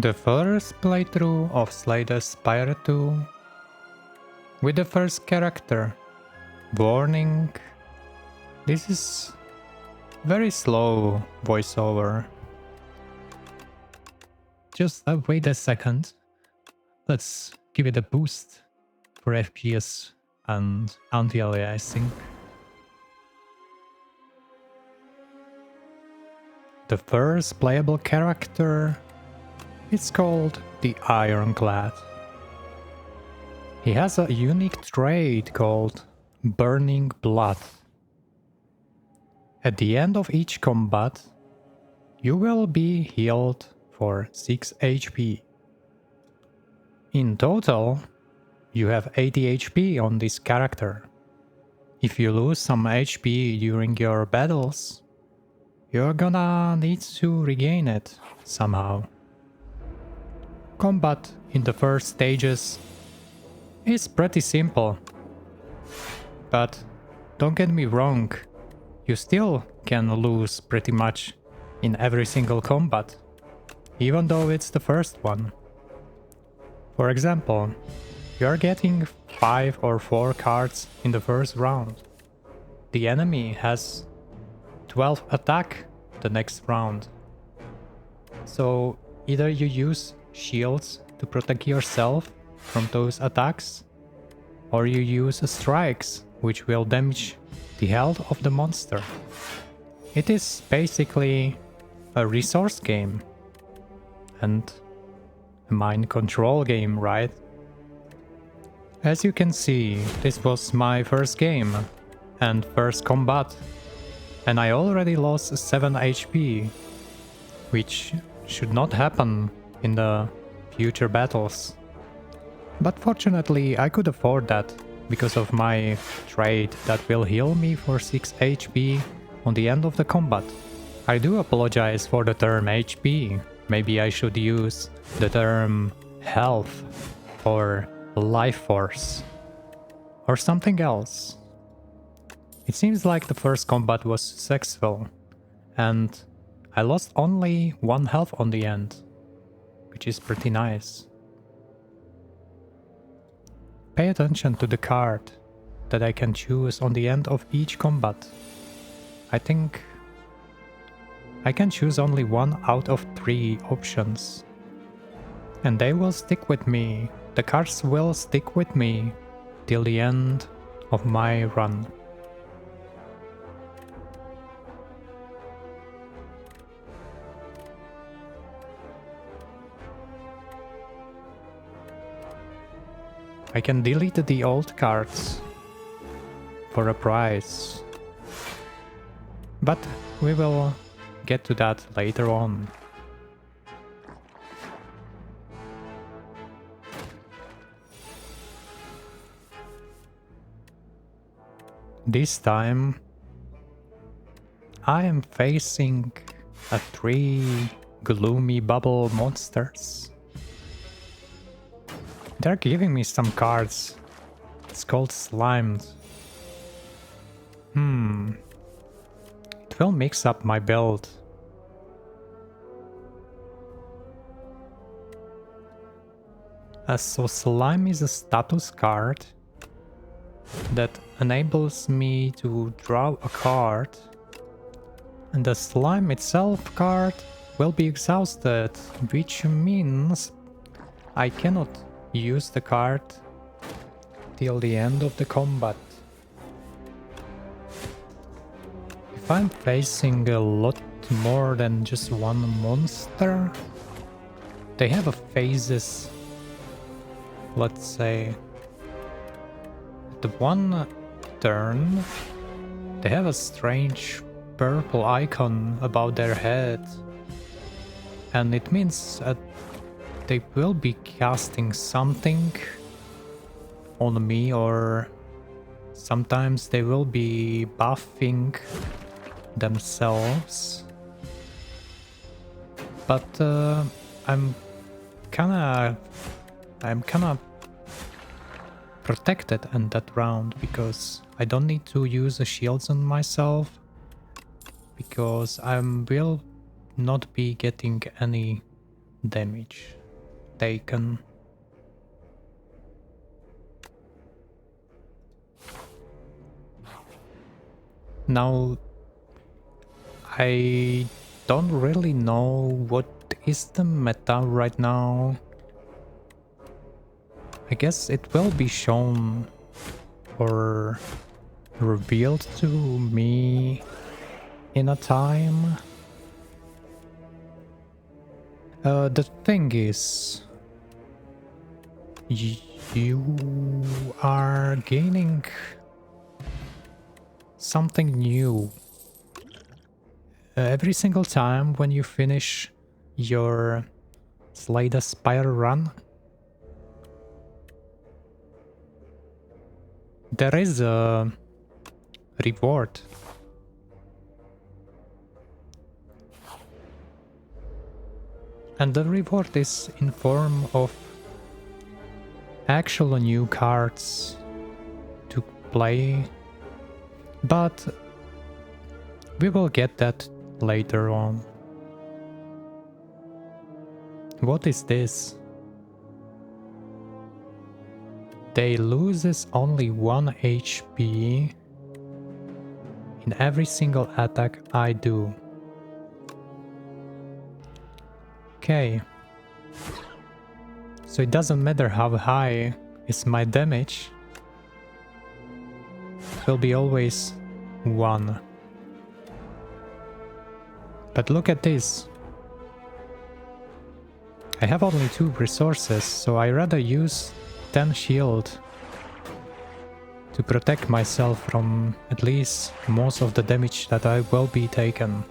The first playthrough of Slay the Spire 2 with the first character. Warning, this is very slow voiceover. Just wait a second. Let's give it a boost for FPS and anti-aliasing. The first playable character is called the Ironclad. He has a unique trait called Burning Blood. At the end of each combat, you will be healed for 6 HP. In total, you have 80 HP on this character. If you lose some HP during your battles, you're gonna need to regain it somehow. Combat in the first stages is pretty simple. But don't get me wrong, you still can lose pretty much in every single combat, even though it's the first one. For example, you're getting 5 or 4 cards in the first round. The enemy has 12 attack the next round. So either you use shields to protect yourself from those attacks, or you use strikes, which will damage the health of the monster. It is basically a resource game and a mind control game, right? As you can see, this was my first game and first combat, and I already lost 7 HP, which should not happen in the future battles. But fortunately, I could afford that because of my trait that will heal me for 6 HP on the end of the combat. I do apologize for the term HP. Maybe I should use the term health or life force or something else. It seems like the first combat was successful and I lost only 1 health on the end, which is pretty nice. Pay attention to the card that I can choose on the end of each combat. I think I can choose only 1 out of 3 options. And they will stick with me. The cards will stick with me till the end of my run. I can delete the old cards for a price, but we will get to that later on. This time I am facing 3 gloomy bubble monsters. They're giving me some cards. It's called Slimed. It will mix up my build. So Slime is a status card that enables me to draw a card. And the Slime itself card will be exhausted, which means I cannot use the card till the end of the combat. If I'm facing a lot more than just 1 monster, they have a phases. Let's say at 1 turn they have a strange purple icon above their head, and it means that they will be casting something on me, or sometimes they will be buffing themselves. But I'm kinda protected in that round because I don't need to use the shields on myself, because I will not be getting any damage taken. Now, I don't really know what is the meta right now. I guess it will be shown or revealed to me in a time. The thing is, you are gaining something new every single time when you finish your Slay the Spire run. There is a reward. And the reward is in form of actual new cards to play. But we will get that later on. What is this? They loses only 1 HP in every single attack I do. Okay. So it doesn't matter how high is my damage. It will be always 1. But look at this. I have only 2 resources, so I rather use 10 shield to protect myself from at least most of the damage that I will be taken.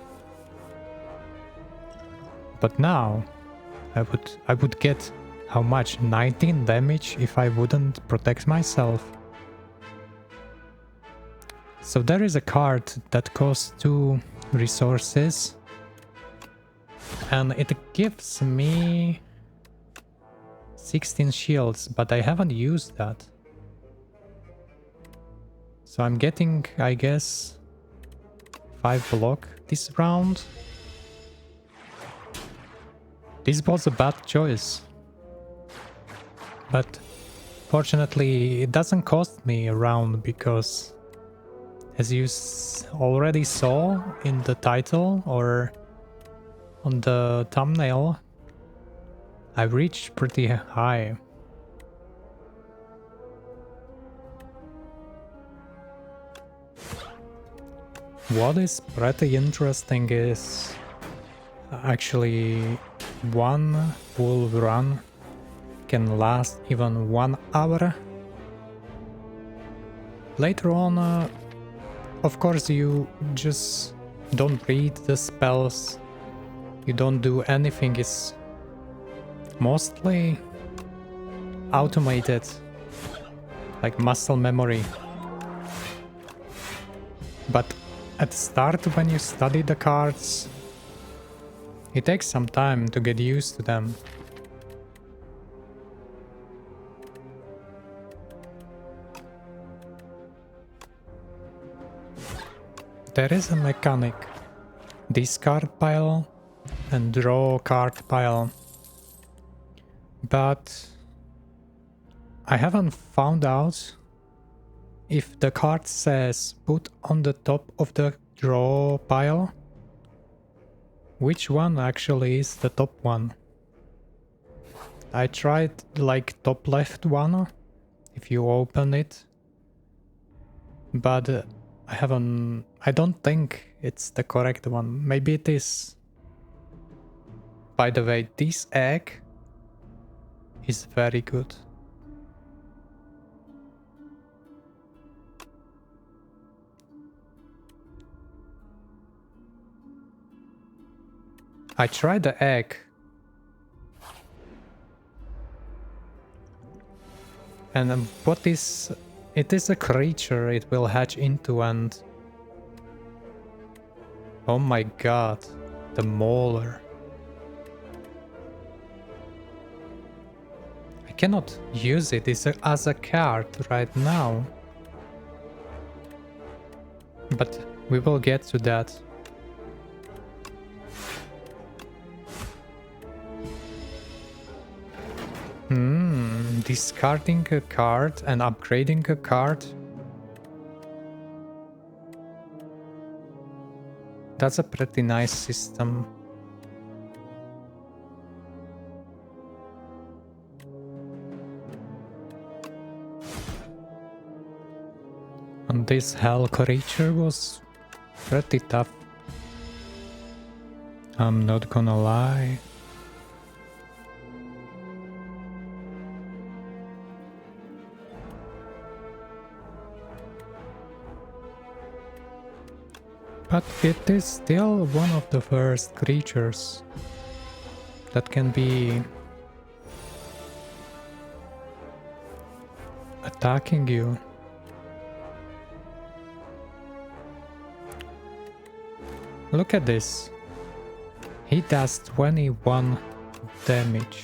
But now I would get how much? 19 damage if I wouldn't protect myself. So there is a card that costs 2 resources and it gives me 16 shields, but I haven't used that. So I'm getting, I guess, 5 block this round. This was a bad choice. But fortunately it doesn't cost me a round because, as you already saw in the title or on the thumbnail, I reached pretty high. What is pretty interesting is actually one full run can last even 1 hour. Later on, of course, you just don't read the spells, you don't do anything, it's mostly automated, like muscle memory. But at the start, when you study the cards, it takes some time to get used to them. There is a mechanic, discard pile and draw card pile, but I haven't found out if the card says put on the top of the draw pile, which one actually is the top one. I tried like top left one, if you open it, but I don't think it's the correct one. Maybe it is. By the way, this egg is very good. I tried the egg. And what is... It is a creature it will hatch into and... Oh my god, the Mauler. I cannot use it as a card right now. But we will get to that. discarding a card and upgrading a card. That's a pretty nice system. And this hell creature was pretty tough. I'm not gonna lie. But it is still one of the first creatures that can be attacking you. Look at this. He does 21 damage.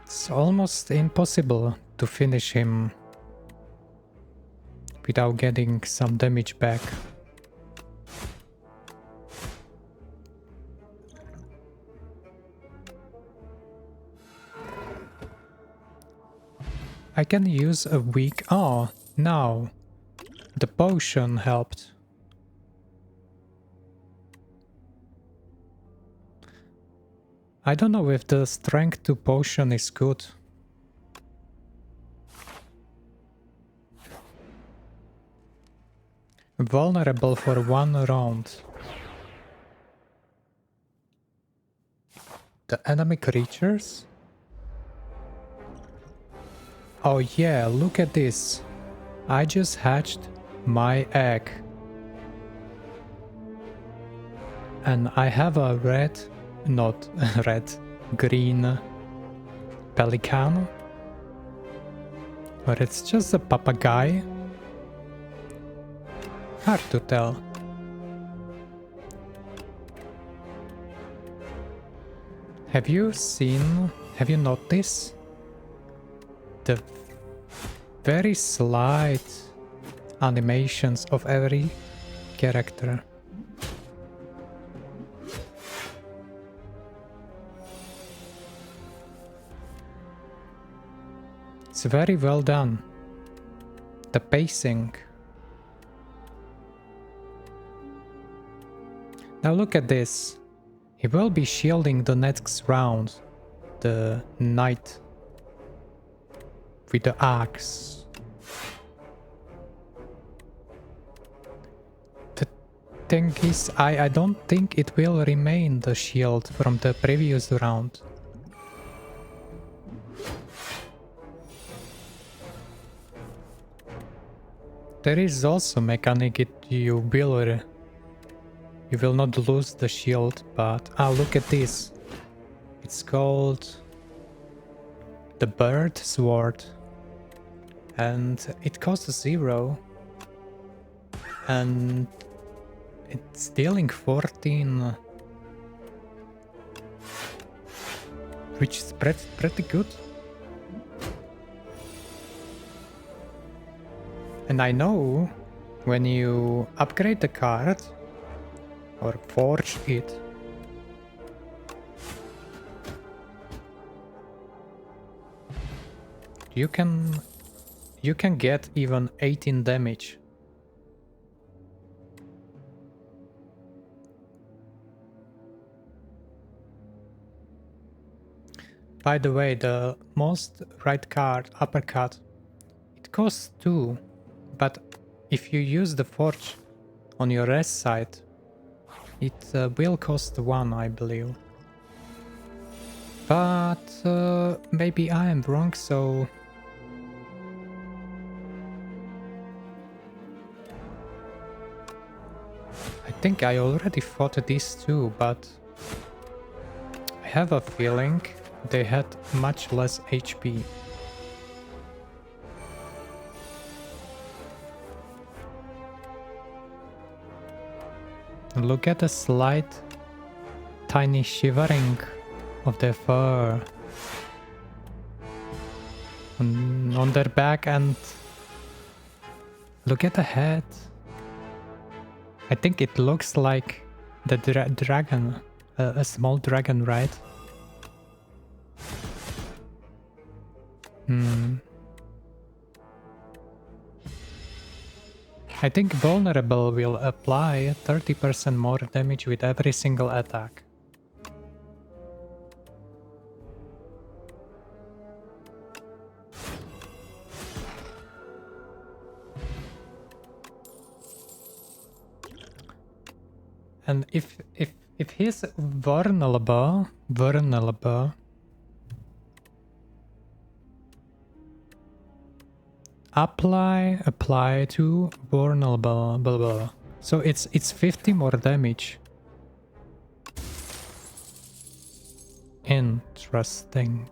It's almost impossible to finish him without getting some damage back. I can use a weak... Oh, now the potion helped. I don't know if the strength to potion is good. Vulnerable for 1 round. The enemy creatures? Oh yeah, look at this. I just hatched my egg. And I have a red, not red, green pelican. Or it's just a papagay. Hard to tell. Have you noticed the very slight animations of every character? It's very well done. The pacing. Now look at this. He will be shielding the next round. The knight. With the axe. The thing is, I don't think it will remain the shield from the previous round. There is also mechanic you will not lose the shield, but look at this. It's called the bird sword. And it costs 0. And it's dealing 14. Which is pretty good. And I know when you upgrade the card or forge it, you can get even 18 damage. By the way, the most right card, uppercut, it costs 2, but if you use the forge on your rest side, it will cost 1, I believe. But maybe I am wrong, so... I think I already fought these two, but I have a feeling they had much less HP. Look at the slight tiny shivering of their fur on their back, and look at the head. I think it looks like The dragon. A small dragon, right? I think vulnerable will apply 30% more damage with every single attack. And if he's vulnerable, apply to vulnerable, blah, blah. So it's 50 more damage. Interesting.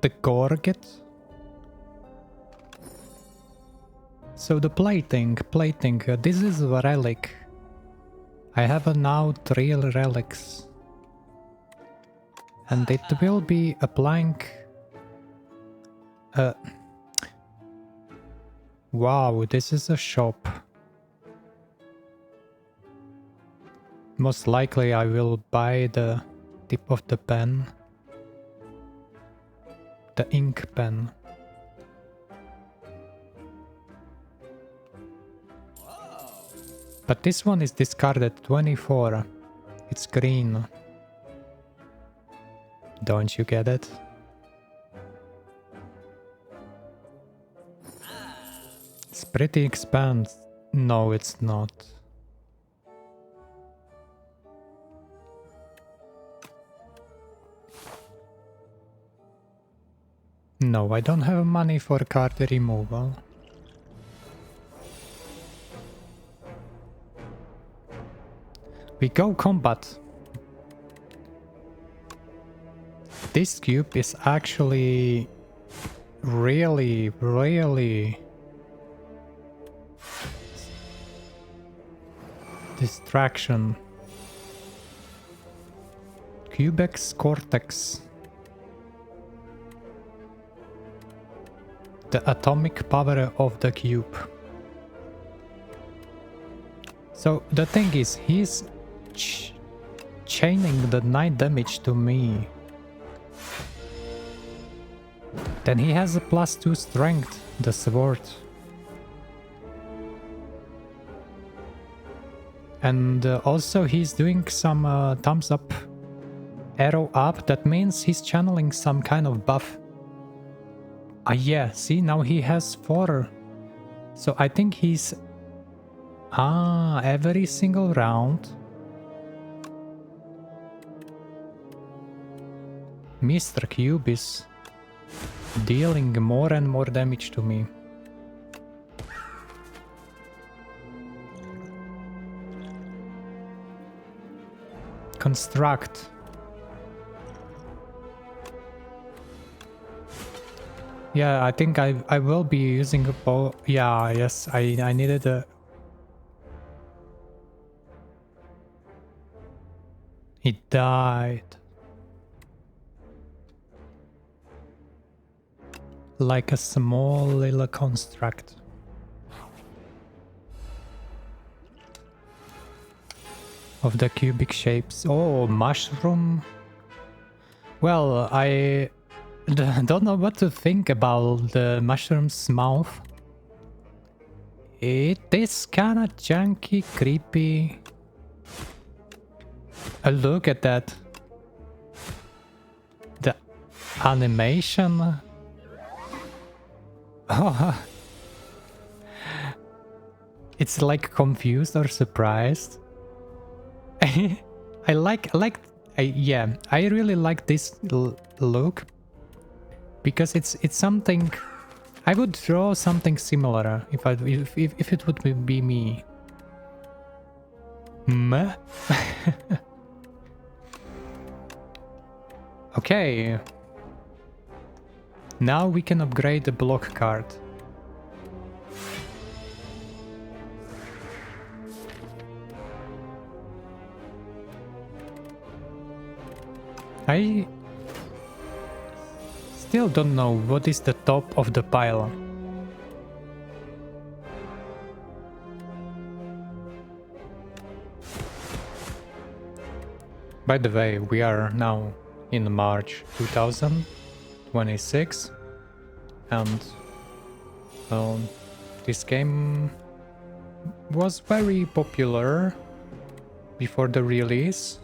The Gorget. So the plating, this is a relic. I have now 3 relics. And it will be applying... Wow, this is a shop. Most likely I will buy the tip of the pen. The ink pen. But this one is discarded 24. It's green. Don't you get it? It's pretty expensive. No, it's not. No, I don't have money for card removal. We go combat. This cube is actually really distraction. Cubex Cortex. The atomic power of the cube. So the thing is, he's chaining the 9 damage to me. Then he has a +2 strength, the sword. And also he's doing some thumbs up, arrow up. That means he's channeling some kind of buff. Ah yeah, see, now he has 4. So I think he's... every single round. Mr. Cube is dealing more and more damage to me. Construct. Yeah, I think I will be using a bow. Yeah, yes, I needed a... He died. Like a small little construct. Of the cubic shapes. Oh, mushroom. Well, I don't know what to think about the mushroom's mouth. It is kinda junky, creepy. Look at that. The animation. Oh. It's like confused or surprised. I really like this look because it's something I would draw something similar if it would be me. Meh. Okay. Now we can upgrade the block card. I still don't know what is the top of the pile. By the way, we are now in March 2026, and this game was very popular before the release.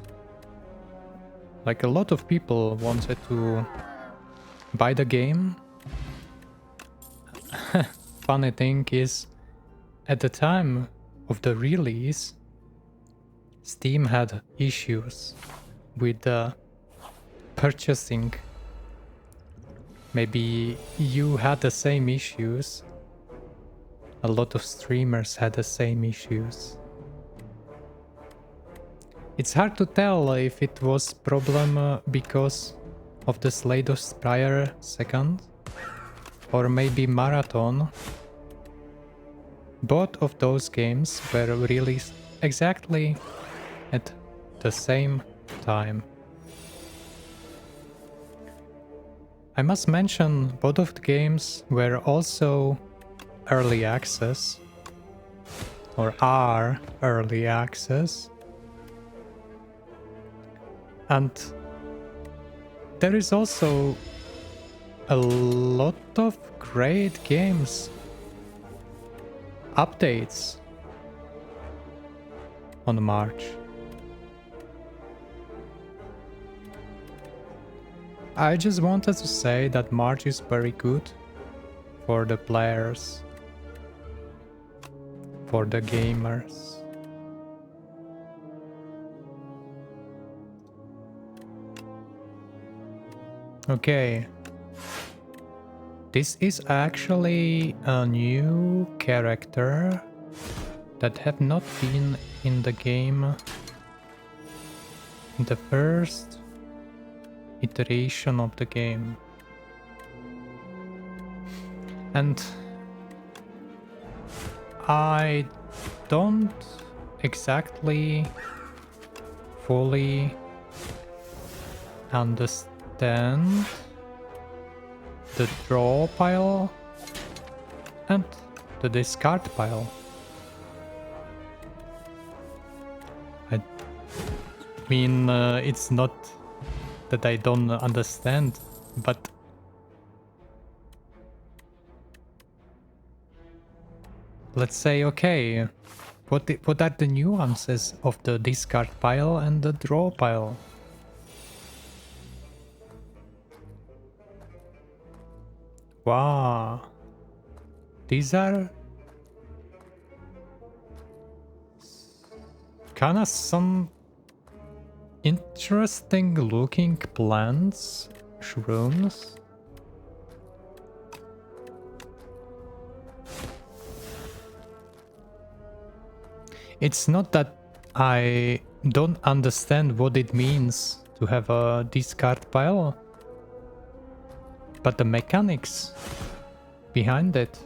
Like, a lot of people wanted to buy the game. Funny thing is, at the time of the release, Steam had issues with purchasing. Maybe you had the same issues. A lot of streamers had the same issues. It's hard to tell if it was problem because of the Slay the Spire 2nd, or maybe Marathon. Both of those games were released exactly at the same time. I must mention both of the games were also early access, or are early access. And there is also a lot of great games, updates on March. I just wanted to say that March is very good for the players, for the gamers. Okay. This is actually a new character that have not been in the game in the first iteration of the game. And I don't exactly fully understand the draw pile and the discard pile. I mean, it's not that I don't understand, but let's say, okay, what are the nuances of the discard pile and the draw pile? Wow, these are kinda some interesting looking plants, shrooms. It's not that I don't understand what it means to have a discard pile, but the mechanics behind it,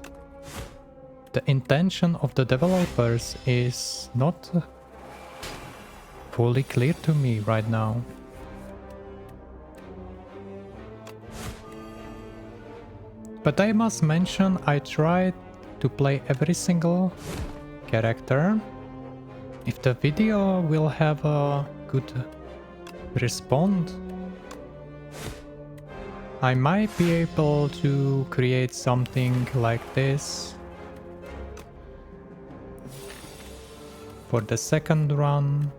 the intention of the developers is not fully clear to me right now. But I must mention, I tried to play every single character. If the video will have a good response, I might be able to create something like this for the second run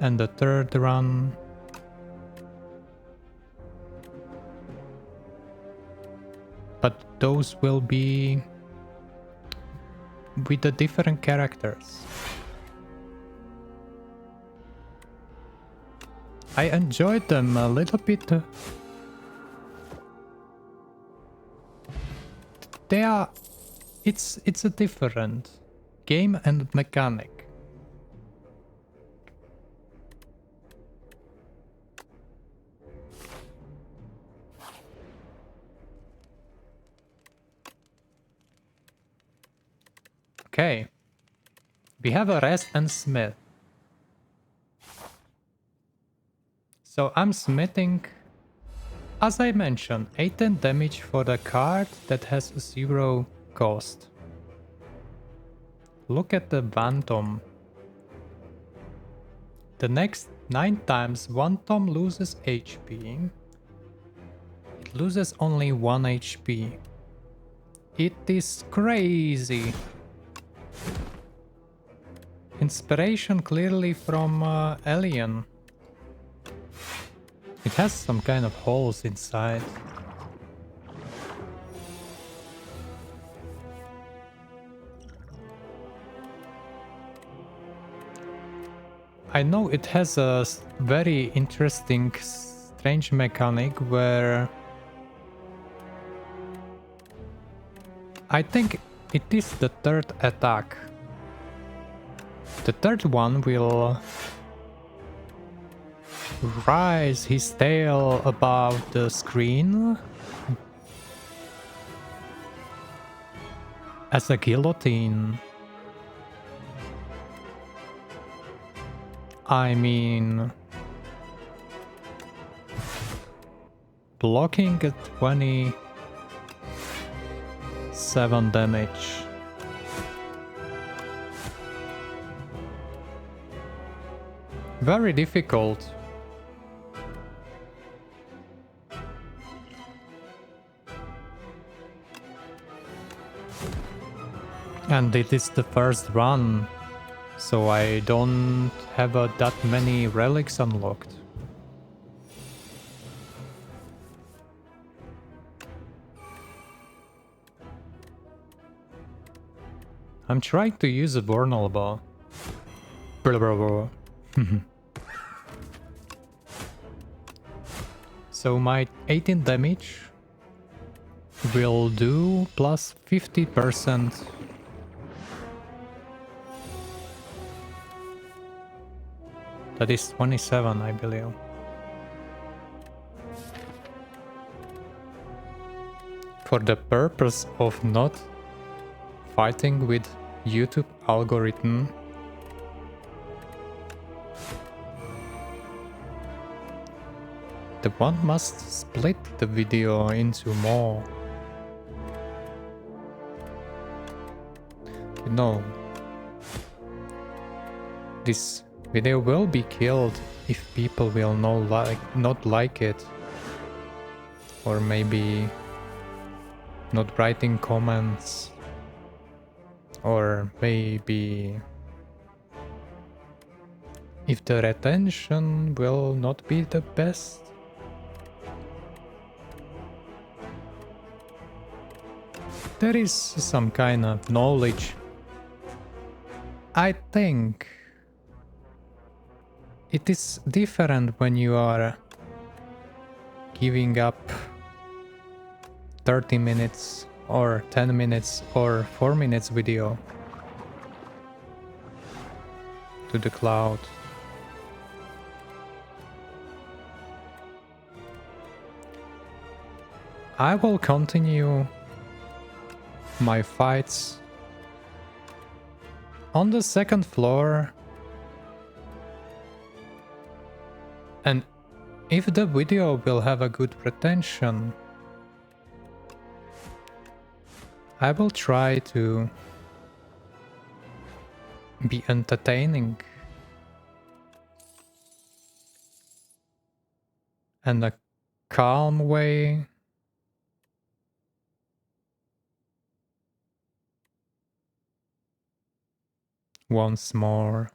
and the third run. But those will be with the different characters. I enjoyed them a little bit. They are... It's a different game and mechanic. Okay. We have a rest and smith. So I'm smithing, as I mentioned, 18 damage for the card that has 0 cost. Look at the Phantom. The next 9 times one tom loses HP. It loses only 1 HP. It is crazy. Inspiration clearly from Alien. It has some kind of holes inside. I know it has a very interesting, strange mechanic where I think it is the third attack. The third one will rise his tail above the screen as a guillotine. I mean, blocking at 27 damage. Very difficult. And it is the first run, so I don't have that many relics unlocked. I'm trying to use a vulnerable. Blah, blah, blah. So my 18 damage will do plus 50%. That is 27, I believe. For the purpose of not fighting with YouTube algorithm, the one must split the video into more. You know, this video will be killed if people will not like it, or maybe not writing comments, or maybe if the retention will not be the best. There is some kind of knowledge. I think it is different when you are giving up 30 minutes or 10 minutes or 4 minutes video to the cloud. I will continue my fights on the second floor, and if the video will have a good retention, I will try to be entertaining and a calm way. Once more.